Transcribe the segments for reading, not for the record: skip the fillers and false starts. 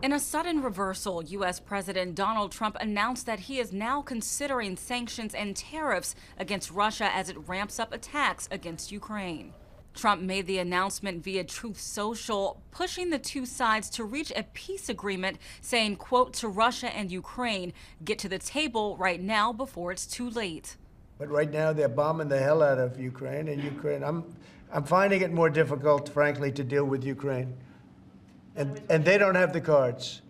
In a sudden reversal, U.S. President Donald Trump announced that he is now considering sanctions and tariffs against Russia as it ramps up attacks against Ukraine. Trump made the announcement via Truth Social, pushing the two sides to reach a peace agreement, saying, quote, to Russia and Ukraine, get to the table right now before it's too late. But right now they're bombing the hell out of Ukraine, and I'm finding it more difficult, frankly, to deal with Ukraine. And they don't have the cards.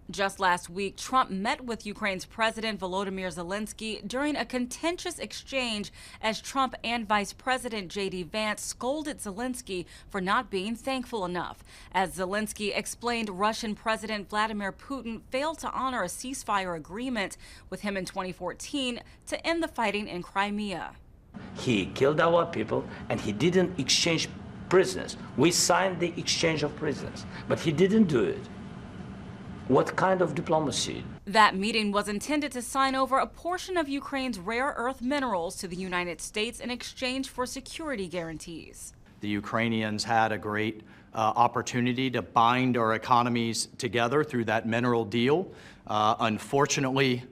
Just last week, Trump met with Ukraine's President Volodomyr Zelenskyy during a contentious exchange as Trump and Vice President J.D. Vance scolded Zelenskyy for not being thankful enough. As Zelenskyy explained, Russian President Vladimir Putin failed to honor a ceasefire agreement with him in 2014 to end the fighting in Crimea. He killed our people and he didn't exchange prisoners. We signed the exchange of prisoners, but he didn't do it. What kind of diplomacy? That meeting was intended to sign over a portion of Ukraine's rare earth minerals to the United States in exchange for security guarantees. The Ukrainians had a great opportunity to bind our economies together through that mineral deal. Unfortunately,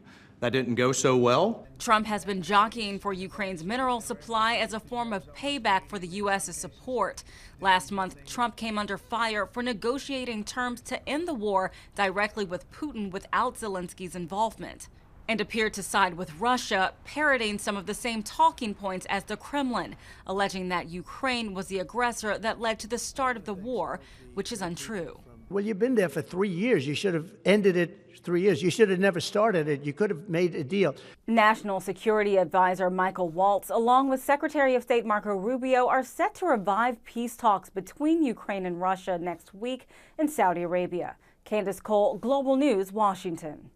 that didn't go so well. Trump has been jockeying for Ukraine's mineral supply as a form of payback for the U.S.'s support. Last month, Trump came under fire for negotiating terms to end the war directly with Putin without Zelensky's involvement, and appeared to side with Russia, parroting some of the same talking points as the Kremlin, alleging that Ukraine was the aggressor that led to the start of the war, which is untrue. Well, you've been there for 3 years. You should have ended it 3 years. You should have never started it. You could have made a deal. National Security Advisor Michael Waltz, along with Secretary of State Marco Rubio, are set to revive peace talks between Ukraine and Russia next week in Saudi Arabia. Candice Cole, Global News, Washington.